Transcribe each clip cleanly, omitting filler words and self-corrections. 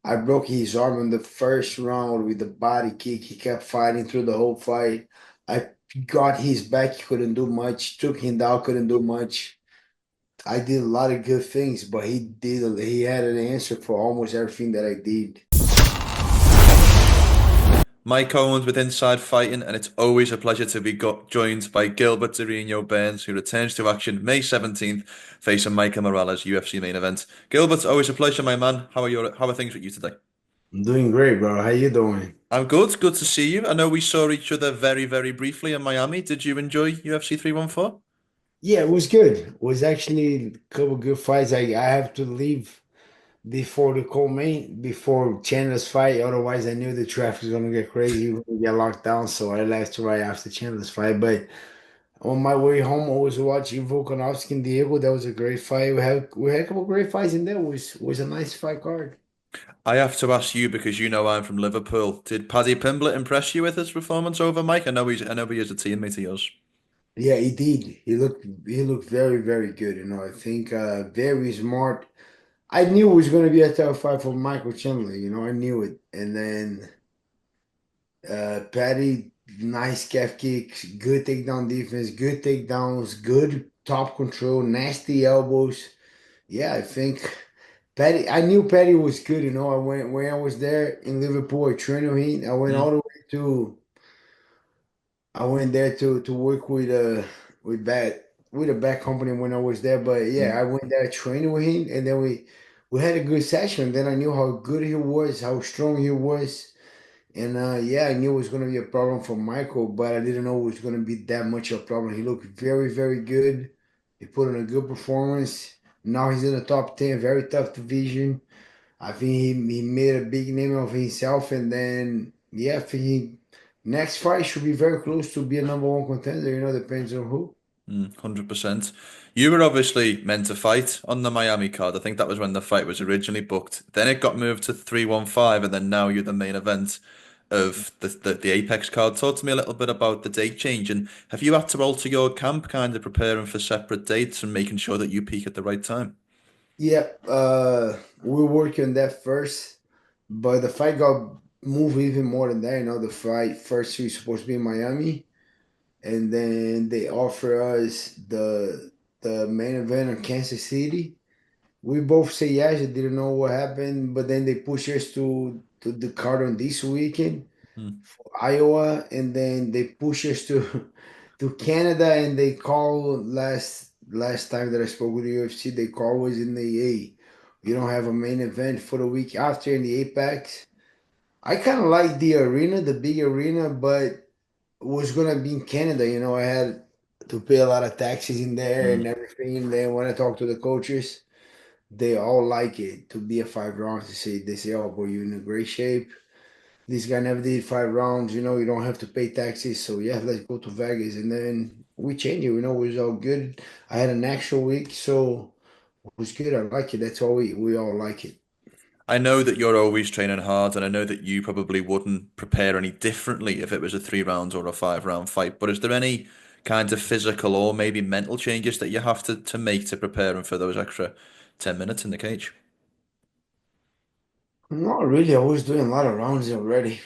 I broke his arm in the first round with the body kick. He kept fighting through the whole fight. I got his back, he couldn't do much. Took him down, couldn't do much. I did a lot of good things, but he had an answer for almost everything that I did. Mike Owens with Inside Fighting, and it's always a pleasure to be joined by Gilbert Burns, who returns to action May 17th, facing Michael Morales, UFC main event. Gilbert, always a pleasure, my man. How are things with you today? I'm doing great, bro. How you doing? I'm good. Good to see you. I know we saw each other very, very briefly in Miami. Did you enjoy UFC 314? Yeah, it was good. It was actually a couple good fights. I have to leave before the co-main, before Chandler's fight. Otherwise, I knew the traffic was gonna get crazy. We were gonna get locked down, so I left right after Chandler's fight. But on my way home, I was watching Volkanovski and Diego. That was a great fight. We had a couple great fights in there. It was a nice fight card. I have to ask you because you know I'm from Liverpool. Did Paddy Pimblett impress you with his performance over Mike? I know he is a teammate of yours. Yeah, he did. He looked very, very good. I think very smart. I knew it was going to be a tough fight for Michael Chandler. I knew it. And then Patty, nice calf kicks, good takedown defense, good takedowns, good top control, nasty elbows. Yeah, I think Patty. I knew Patty was good. I went when I was there in Liverpool. I trained with him. I went all Mm, the way to. I went there to work with a back company when I was there. But yeah, I mm. went there training with him, and then we had a good session. Then I knew how good he was, how strong he was, and yeah, I knew it was gonna be a problem for Michael, but I didn't know it was gonna be that much of a problem. He looked very, very good. He put in a good performance. Now he's in the top 10, very tough division. I think he made a big name of himself, and then yeah, I think next fight should be very close to be a number one contender. Depends on who. 100%. You were obviously meant to fight on the Miami card. I think that was when the fight was originally booked. Then it got moved to 315, and then now you're the main event of the Apex card. Talk to me a little bit about the date change, and have you had to alter your camp, kind of preparing for separate dates and making sure that you peak at the right time? Yeah, we're working on that first, but the fight got moved even more than that. The fight first was supposed to be in Miami, and then they offer us the main event in Kansas City. We both say yes. I didn't know what happened, but then they push us to the card on this weekend Hmm. for Iowa, and then they push us to to Canada, and they call last time that I spoke with the UFC, they call was in the A. You don't have a main event for the week after in the Apex. I kind of like the arena, the big arena, but it was gonna be in Canada. I had to pay a lot of taxes in there and Hmm. everything. And then when I talk to the coaches, they all like it to be a 5 rounds. They say, "Oh, boy, you're in a great shape. This guy never did 5 rounds. You don't have to pay taxes. So yeah, let's go to Vegas." And then we changed it. It was all good. I had an actual week, so it was good. I like it. That's all we all like it. I know that you're always training hard, and I know that you probably wouldn't prepare any differently if it was a 3 rounds or a 5 round fight. But is there any kind of physical or maybe mental changes that you have to make to preparing for those extra 10 minutes in the cage? Not really. I was doing a lot of rounds already.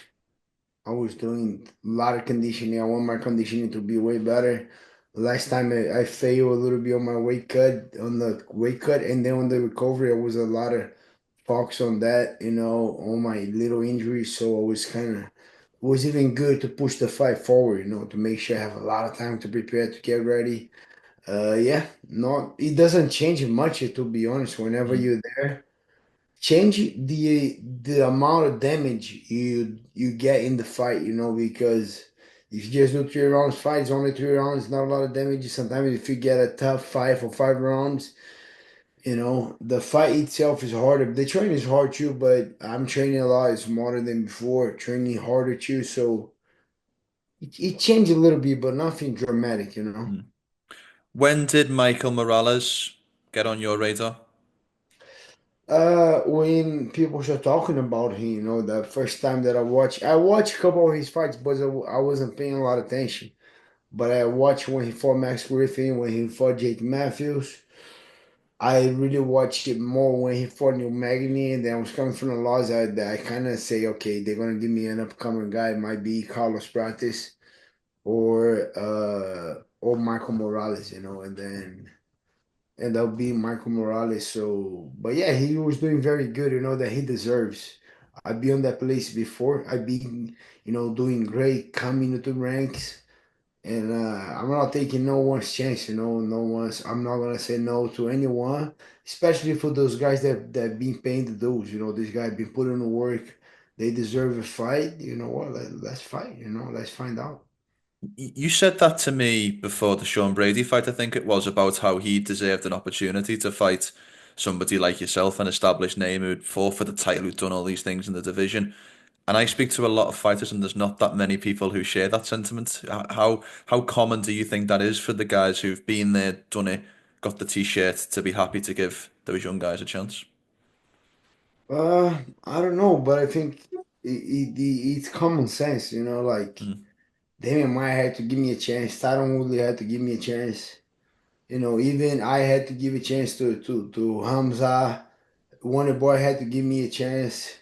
I was doing a lot of conditioning. I want my conditioning to be way better. Last time I failed a little bit on my weight cut, and then on the recovery, I was a lot of focus on that, on my little injuries. So I was kind of was even good to push the fight forward, to make sure I have a lot of time to prepare to get ready. Yeah, not it doesn't change much to be honest. Whenever Mm. you're there, change the amount of damage you get in the fight, because if you just do 3 rounds fight, it's only 3 rounds, not a lot of damage. Sometimes if you get a tough fight for 5 rounds, the fight itself is harder. The training is hard too, but I'm training a lot smarter than before, training harder too. So it changed a little bit, but nothing dramatic. Mm. When did Michael Morales get on your radar? When people start talking about him, the first time that I watched a couple of his fights, but I wasn't paying a lot of attention. But I watched when he fought Max Griffin, when he fought Jake Matthews. I really watched it more when he fought New Magny, and then I was coming from the laws. I kind of say, okay, they're gonna give me an upcoming guy. It might be Carlos Prates or Michael Morales, and then end up being Michael Morales. So, but yeah, he was doing very good. That he deserves. I've been on that place before. I've been, doing great, coming into ranks. And I'm not taking no one's chance, no one's. I'm not gonna say no to anyone, especially for those guys that been paying the dues. These guys been putting in the work. They deserve a fight. You know what? Let's fight. Let's find out. You said that to me before the Sean Brady fight, I think it was, about how he deserved an opportunity to fight somebody like yourself, an established name who'd fought for the title, who'd done all these things in the division. And I speak to a lot of fighters, and there's not that many people who share that sentiment. How common do you think that is for the guys who've been there, done it, got the t-shirt to be happy to give those young guys a chance? I don't know, but I think it's common sense. Like Mm. Damian Maia had to give me a chance. Tyron Woodley had to give me a chance. Even I had to give a chance to Hamza. Wonder Boy had to give me a chance.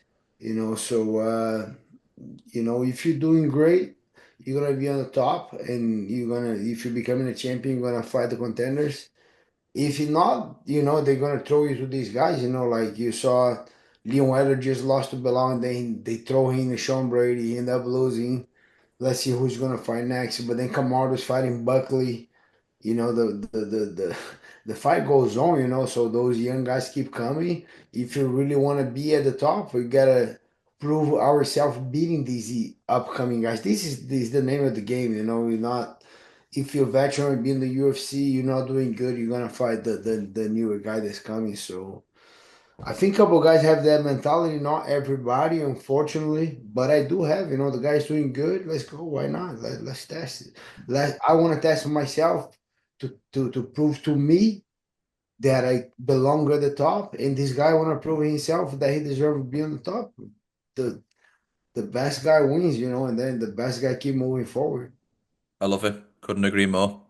So if you're doing great, you're gonna be on the top, and if you're becoming a champion, you're gonna fight the contenders. If you're not, they're gonna throw you to these guys. Like you saw, Leon Edwards just lost to Belal, and they throw him to Sean Brady. He ended up losing. Let's see who's gonna fight next. But then Kamaru's fighting Buckley. The fight goes on. So those young guys keep coming. If you really want to be at the top, we gotta prove ourselves beating these upcoming guys. This is the name of the game. You're not. If you're a veteran, be in the UFC, you're not doing good. You're gonna fight the newer guy that's coming. So I think a couple guys have that mentality. Not everybody, unfortunately, but I do have. The guy's doing good. Let's go. Why not? Let's test it. I want to test myself to prove to me that I belong at the top, and this guy want to prove himself that he deserves to be on the top. The the best guy wins, and then the best guy keep moving forward. I love it. Couldn't agree more.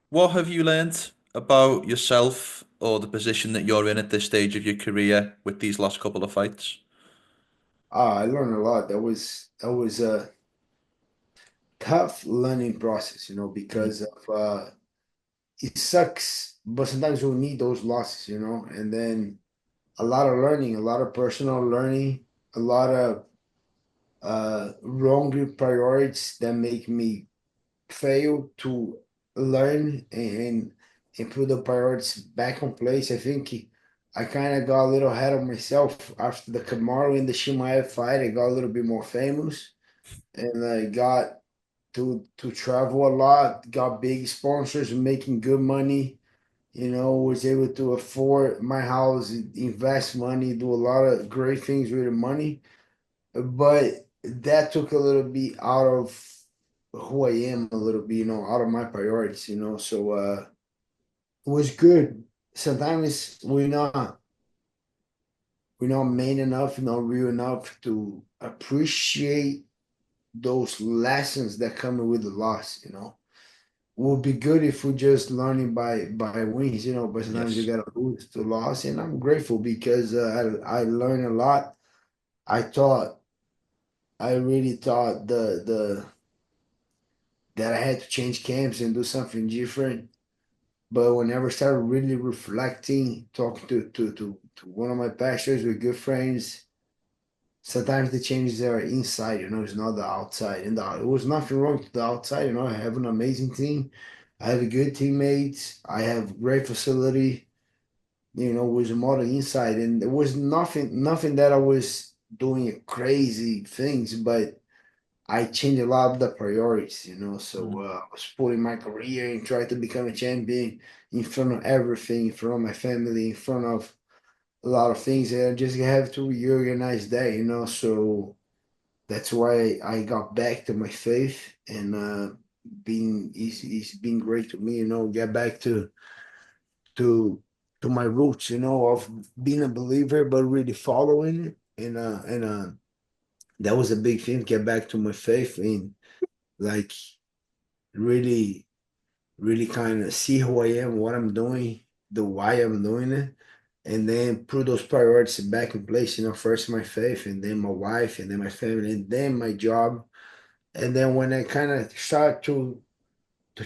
What have you learned about yourself or the position that you're in at this stage of your career with these last couple of fights? I learned a lot. That was a tough learning process, Mm. because of it sucks, but sometimes we need those losses, and then a lot of learning, a lot of personal learning, a lot of wrong priorities that make me fail to learn and put the priorities back on place. I think I kind of got a little ahead of myself after the Kamaru and the Shimaev fight. I got a little bit more famous, and I got to travel a lot, got big sponsors, making good money. Was able to afford my house, invest money, do a lot of great things with the money. But that took a little bit out of who I am, a little bit, out of my priorities. So it was good. Sometimes we're not man enough, not real enough to appreciate those lessons that come with the loss. Would be good if we just learning by wins, but sometimes you Yes. gotta lose to loss, and I'm grateful because I learned a lot. I thought I really thought the that I had to change camps and do something different. But whenever I started really reflecting, talking to one of my pastors with good friends, sometimes the changes are inside, it's not the outside. And it was nothing wrong with the outside, I have an amazing team. I have good teammates. I have great facility, was more the inside. And there was nothing that I was doing crazy things, but I changed a lot of the priorities, So Mm. I was putting my career and trying to become a champion in front of everything, in front of my family, in front of a lot of things. And I just have to reorganize that, So that's why I got back to my faith, and being it's been great to me, get back to to my roots, of being a believer, but really following it. And that was a big thing, get back to my faith and like really, really kind of see who I am, what I'm doing. the why I'm doing it, and then put those priorities back in place. First my faith, and then my wife, and then my family, and then my job. And then when I kind of start to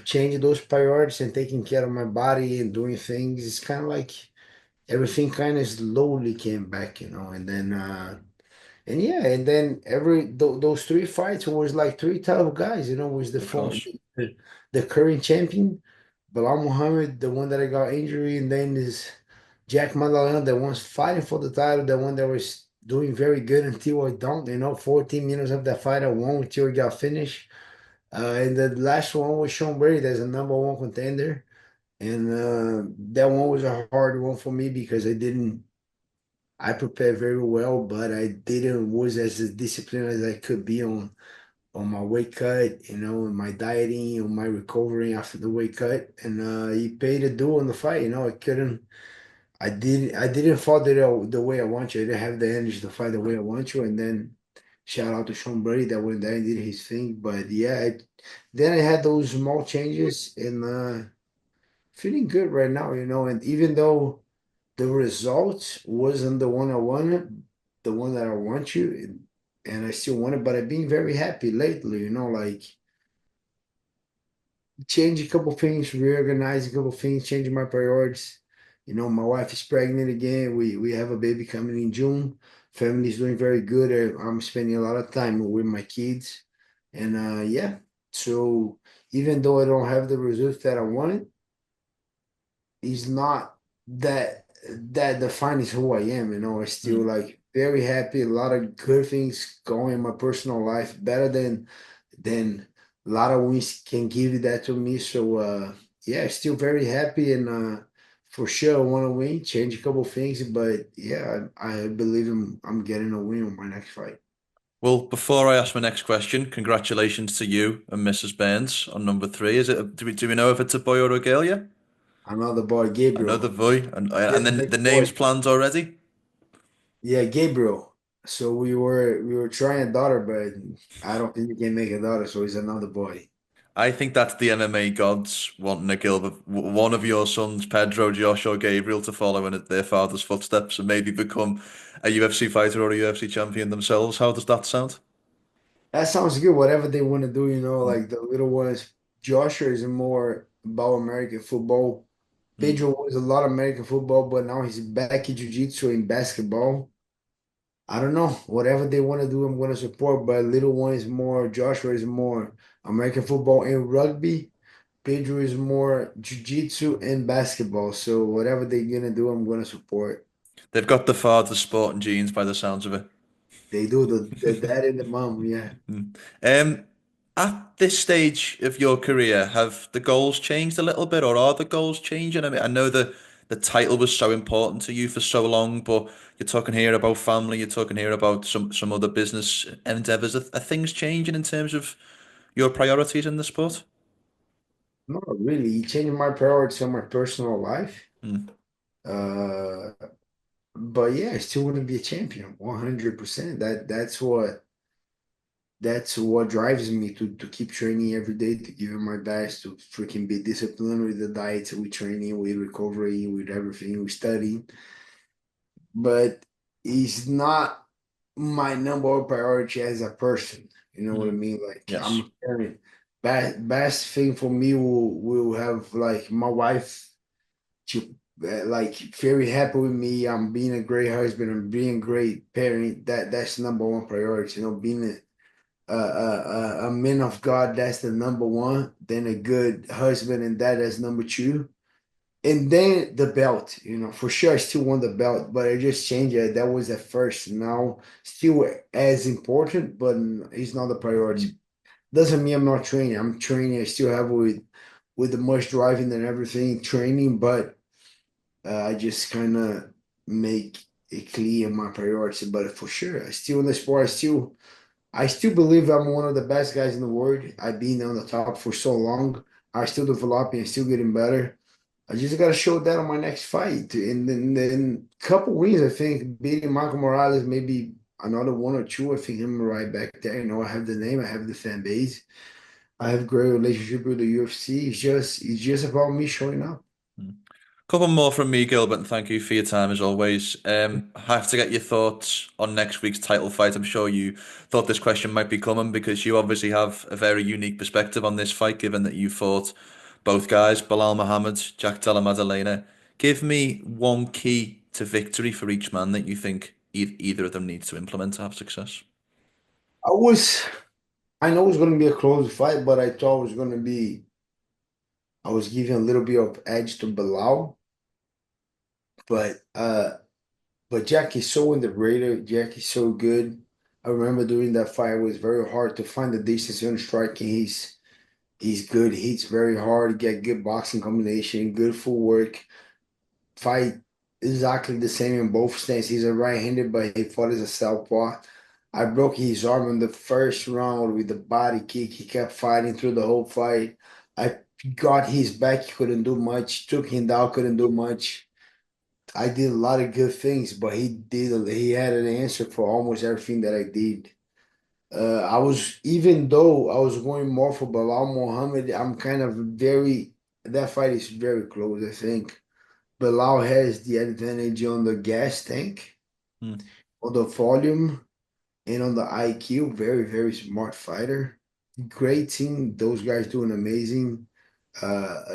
change those priorities and taking care of my body and doing things, it's kind of like everything kind of slowly came back. And then and yeah, and then those three fights was like three tough guys. Was Of course. the current champion, Belal Muhammad, the one that I got injury, and then is Jack Maddalena, the one's fighting for the title, the one that was doing very good until I don't. 14 minutes of that fight I won until it got finished. And the last one was Sean Brady, that's a number one contender. And that one was a hard one for me because I prepared very well, but I didn't was as disciplined as I could be on my weight cut, and my dieting, on my recovering after the weight cut. And he paid a due on the fight. I didn't fight the way I want you. I didn't have the energy to fight the way I want you. And then shout out to Sean Brady that went there and did his thing. But yeah, then I had those small changes and feeling good right now. And even though the results wasn't the one I wanted, the one that I want you, and I still want it, but I've been very happy lately, like change a couple things, reorganize a couple things, changing my priorities. My wife is pregnant again. We have a baby coming in June. Family's doing very good. I'm spending a lot of time with my kids. And yeah, so even though I don't have the results that I wanted, it's not that defines who I am. I still Mm. like very happy, a lot of good things going in my personal life, better than a lot of wins can give you that to me. So yeah, still very happy and for sure I want to win, change a couple things, but yeah, I believe I'm getting a win on my next fight. Well, before I ask my next question, congratulations to you and Mrs. Burns on number three. Do we know if it's a boy or a girl yet? Another boy, Another Gabriel. boy, and then the Next name's boy. planned already. Yeah, Gabriel. So we were trying a daughter, but I don't think we can make a daughter, so he's another boy. I think that's the MMA gods wanting a Gilbert, one of your sons, Pedro, Josh, or Gabriel, to follow in their father's footsteps and maybe become a UFC fighter or a UFC champion themselves. How does that sound? That sounds good. Whatever they want to do, Mm, like the little ones. Joshua is more about American football. mm. Pedro was a lot of American football, but now he's back in jiu-jitsu and basketball. I don't know. Whatever they want to do, I'm going to support. But little one is more, Joshua is more American football and rugby. Pedro is more jiu-jitsu and basketball. So whatever they're going to do, I'm going to support. They've got the father's sport and genes by the sounds of it. They do the dad and the mom, yeah. Mm. Um, at this stage of your career, have the goals changed a little bit, or are the goals changing? I mean, I know the title was so important to you for so long, but you're talking here about family, you're talking here about some other business endeavors. Are things changing in terms of your priorities in the sport? Not really. It changed my priorities on my personal life. Mm. Uh, but yeah, I still want to be a champion, 100%. That's what drives me to keep training every day, to give it my best, to freaking be disciplined with the diet, with training, with recovery, with everything, with studying. But it's not my number one priority as a person. You know what I Mm. mean? Like I'm Yes. a parent. Best thing for me will have like my wife to like very happy with me. I'm being a great husband. I'm being a great parent. That's number one priority. Being a man of God. That's the number one. Then a good husband and dad. That's number two. And then the belt. For sure, I still want the belt, but I just changed it. That was at first. Now, still as important, but it's not the priority. Mm. Doesn't mean I'm not training. I'm training. I still have with the much driving and everything training, but I just kind of make it clear my priority. But for sure, I still in the sport. I still believe I'm one of the best guys in the world. I've been on the top for so long. I still developing. I still getting better. I just got to show that on my next fight, and then couple wins. I think beating Michael Morales, maybe another one or two. I think him right back there. I have the name. I have the fan base. I have great relationship with the UFC. It's just about me showing up. Mm. Couple more from me, Gilbert, and thank you for your time as always. I have to get your thoughts on next week's title fight. I'm sure you thought this question might be coming because you obviously have a very unique perspective on this fight, given that you fought both guys, Belal Muhammad, Jack Della Maddalena. Give me one key to victory for each man that you think either of them needs to implement to have success. I was, I know it was going to be a close fight, but I thought it was going to be, I was giving a little bit of edge to Bilal, but Jack is so underrated. Jack is so good. I remember during that fight, it was very hard to find the distance on striking. He's good. He hits very hard. Get good boxing combination, good footwork. Fight exactly the same in both stances. He's a right-handed, but he fought as a southpaw. I broke his arm in the first round with the body kick. He kept fighting through the whole fight. I got his back, he couldn't do much. Took him down, couldn't do much. I did a lot of good things, but he had an answer for almost everything that I did. I was even though I was going more for Belal Muhammad, I'm kind of very that fight is very close, I think. Belal has the advantage on the gas tank, Hmm. on the volume, and on the IQ. Very, very smart fighter. Great team. Those guys doing amazing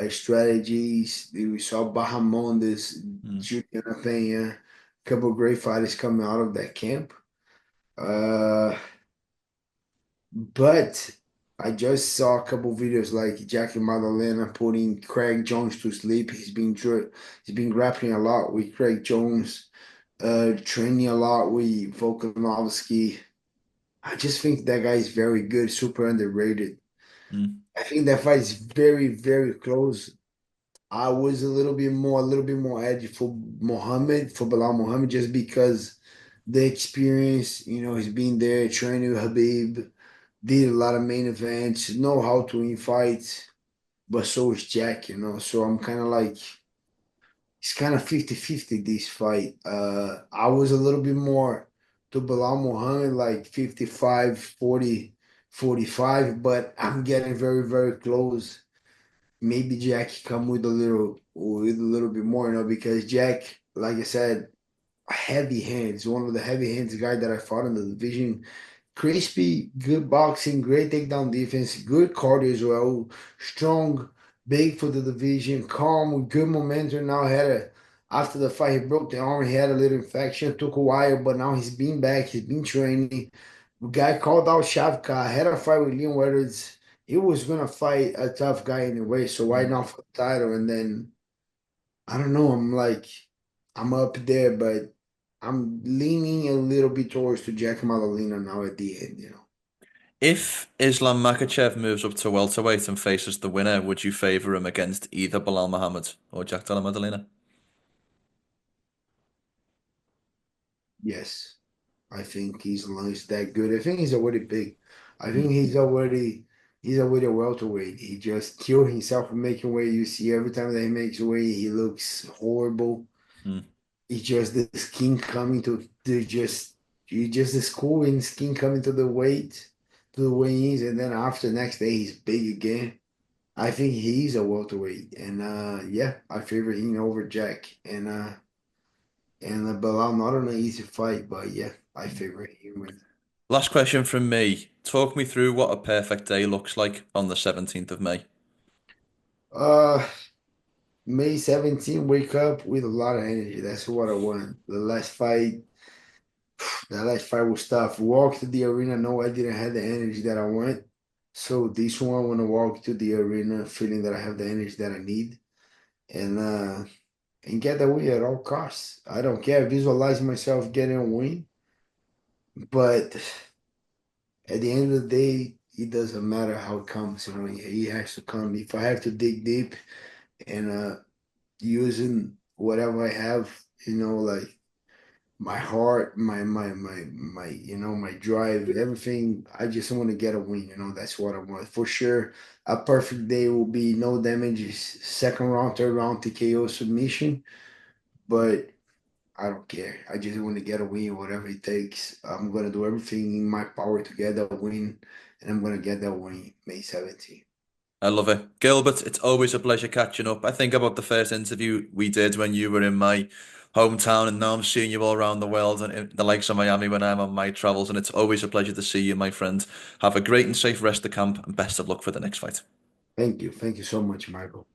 strategies. We saw Bahamondes, Hmm. Juliana Pena, a couple of great fighters coming out of that camp. Uh, but I just saw a couple videos like Jackie Maddalena putting Craig Jones to sleep. He's been grappling a lot with Craig Jones, training a lot with Volkanovski. I just think that guy is very good, super underrated. Hmm. I think that fight is very, very close. I was a little bit more edgy for for Belal Muhammad, just because the experience, he's been there training with Habib, did a lot of main events, know how to win fights, but so is Jack. So I'm kind of like, it's kind of 50-50 this fight. I was a little bit more to Belal Muhammad, like 55-40-45, but I'm getting very, very close. Maybe Jack come with a little bit more, because Jack, like I said, heavy hands, one of the heavy hands guy that I fought in the division. Crispy, good boxing, great takedown defense, good cardio as well, strong, big for the division, calm, with good momentum. Now after the fight, he broke the arm, he had a little infection, took a while, but now he's been back, he's been training. The guy called out Shavka, had a fight with Leon Edwards. He was gonna fight a tough guy anyway, so why Hmm. not for the title? And then I don't know. I'm up there, but I'm leaning a little bit towards to Jack Maddalena now at the end. If Islam Makhachev moves up to welterweight and faces the winner, would you favour him against either Belal Muhammad or Jack Della Maddalena? Yes, I think he's that good. I think he's already big. I think Mm, he's already a welterweight. He just killed himself making weight. You see, every time that he makes weight, he looks horrible. mm. It's just the skin coming to the just you just the school and skin coming to the weight to the weigh-ins, and then after next day he's big again. I think he's a welterweight, and yeah, I favor him over Jack and Belal. Not an easy fight, but yeah, I favor him with. Last question from me. Talk me through what a perfect day looks like on the 17th of May. Uh, May 17, wake up with a lot of energy. That's what I want. The last fight was tough. Walk to the arena, no, I didn't have the energy that I want. So this one, I want to walk to the arena feeling that I have the energy that I need, and uh and get the win at all costs. I don't care. Visualize myself getting a win, but at the end of the day, it doesn't matter how it comes. He has to come. If I have to dig deep and using whatever I have, like my heart, my drive, everything. I just want to get a win. That's what I want for sure. A perfect day will be no damages, second round, third round TKO submission, but I don't care. I just want to get a win, whatever it takes. I'm gonna do everything in my power to get that win, and I'm gonna get that win May 17th. I love it. Gilbert, it's always a pleasure catching up. I think about the first interview we did when you were in my hometown, and now I'm seeing you all around the world and in the likes of Miami when I'm on my travels, and it's always a pleasure to see you, my friend. Have a great and safe rest of the camp, and best of luck for the next fight. Thank you. Thank you so much, Michael.